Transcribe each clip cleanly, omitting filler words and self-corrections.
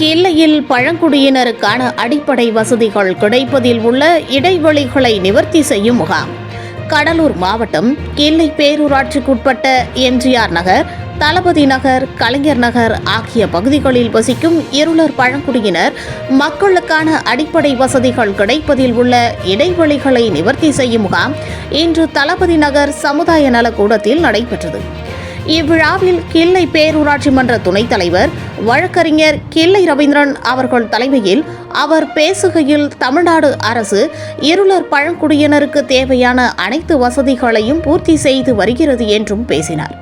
கிள்ளையில் பழங்குடியினருக்கான அடிப்படை வசதிகள் கிடைப்பதில் உள்ள இடைவெளிகளை நிவர்த்தி செய்யும் முகாம். கடலூர் மாவட்டம் கிள்ளை பேரூராட்சிக்குட்பட்ட எம்ஜிஆர் நகர், தளபதி நகர், கலைஞர் நகர் ஆகிய பகுதிகளில் வசிக்கும் இருளர் பழங்குடியினர் மக்களுக்கான அடிப்படை வசதிகள் கிடைப்பதில் உள்ள இடைவெளிகளை நிவர்த்தி செய்யும் முகாம் இன்று தளபதி நகர் சமுதாய நலக்கூடத்தில் நடைபெற்றது. இவ்விழாவில் கிள்ளை பேரூராட்சி மன்ற துணைத் தலைவர் வழக்கறிஞர் கிள்ளை ரவீந்திரன் அவர்கள் தலைமையில் அவர் பேசுகையில், தமிழ்நாடு அரசு இருளர் பழங்குடியினருக்கு தேவையான அனைத்து வசதிகளையும் பூர்த்தி செய்து வருகிறது என்றும் பேசினார்.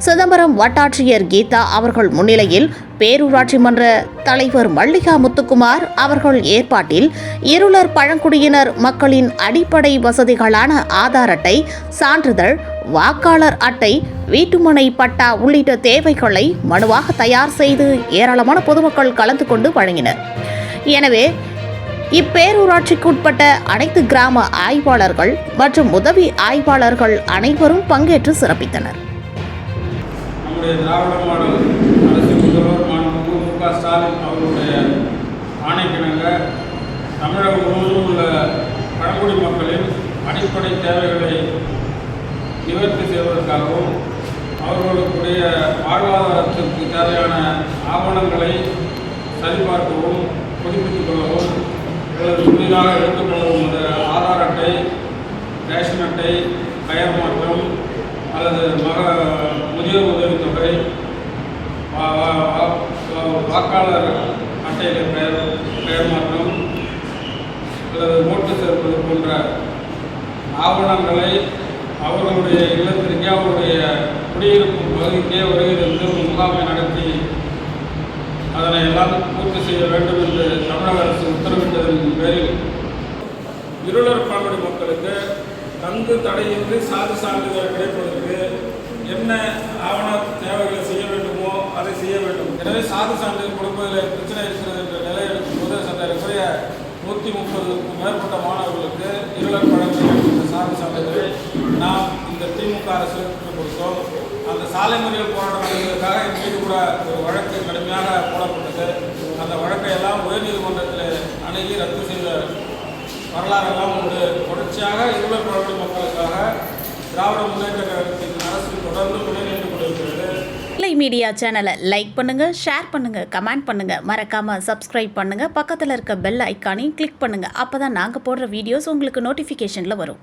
சிதம்பரம் வட்டாட்சியர் கீதா அவர்கள் முன்னிலையில் பேரூராட்சி மன்ற தலைவர் மல்லிகா முத்துக்குமார் அவர்கள் ஏற்பாட்டில் இருளர் பழங்குடியினர் மக்களின் அடிப்படை வசதிகளான ஆதார் அட்டை, சான்றிதழ், வாக்காளர் அட்டை, வீட்டுமனை பட்டா உள்ளிட்ட தேவைகளை மனுவாக தயார் செய்து ஏராளமான பொதுமக்கள் கலந்து கொண்டு வழங்கினர். எனவே இப்பேரூராட்சிக்குட்பட்ட அனைத்து கிராம ஆய்வாளர்கள் மற்றும் உதவி ஆய்வாளர்கள் அனைவரும் பங்கேற்று சிறப்பித்தனர். நம்முடைய திராவிட மாடல் அரசு முதல்வர் மாண்புமிகு மு.க. ஸ்டாலின் அவர்களுடைய ஆணைக்கிணங்க தமிழகம் முழுவதும் உள்ள பழங்குடி மக்களின் அடிப்படை தேவைகளை நிவர்த்தி செய்வதற்காகவும் அவர்களுடைய வாழ்வாதாரத்திற்கு தேவையான ஆவணங்களை சரிபார்க்கவும், புதுப்பித்துக் கொள்ளவும் அல்லது புதிதாக எடுத்துக்கொள்ளவும் அந்த ஆதார் அட்டை, ரேஷன் அட்டை, பெயர் மாற்றம் அல்லது முதியோர் உதவித்தொகை, வாக்காளர் அட்டையில் பெயர் மாற்றம் அல்லது ஓட்டு சேர்ப்பது போன்ற ஆவணங்களை அவர்களுடைய இல்லத்திற்கே, அவருடைய குடியிருக்கும் பகுதிக்கே வருகிறது ஒரு முகாமை நடத்தி அதனை எல்லாம் பூர்த்தி செய்ய வேண்டும் என்று தமிழக அரசு உத்தரவிட்டதன் பேரில் இருளர் பழங்குடி மக்களுக்கு தங்கு தடையின்றி சாதி சான்றிதழ் கிடைப்பதற்கு என்ன ஆவண தேவைகளை செய்ய வேண்டுமோ அதை செய்ய வேண்டும். எனவே சாதி சான்றிதழ் கொடுப்பதில் பிரச்சனை இருக்கிறது என்ற நிலை எடுக்கும்போது சற்றேறக்குறைய 130க்கும் மேற்பட்ட மாணவர்களுக்கு இருளர் பழங்குடி சாதி சான்றிதழை நாம் இந்த திமுக அரசு கொடுத்தோம். அந்த சாலை மறியல் போராட்டம் நடந்ததற்காக என் மீது கூட ஒரு வழக்கு கடுமையாக போடப்பட்டது. அந்த வழக்கை எல்லாம் உயர்நீதிமன்றத்தில் அணுகி ரத்து செய்த வரலாறெல்லாம் உண்டு. தொடர்ச்சியாக இருளர் பழங்குடி மக்களுக்காக திராவிட முன்னேற்ற கழகத்தின் அரசு தொடர்ந்து துணை நின்று கொண்டிருக்கிறது. கிள்ளை மீடியா சேனலை லைக் பண்ணுங்க, ஷேர் பண்ணுங்க, கமெண்ட் பண்ணுங்க, மறக்காம சப்ஸ்கிரைப் பண்ணுங்க, பக்கத்தில் இருக்க பெல் ஐக்கானையும் கிளிக் பண்ணுங்க. அப்பதான் நாங்கள் போடுற வீடியோஸ் உங்களுக்கு நோட்டிஃபிகேஷன்ல வரும்.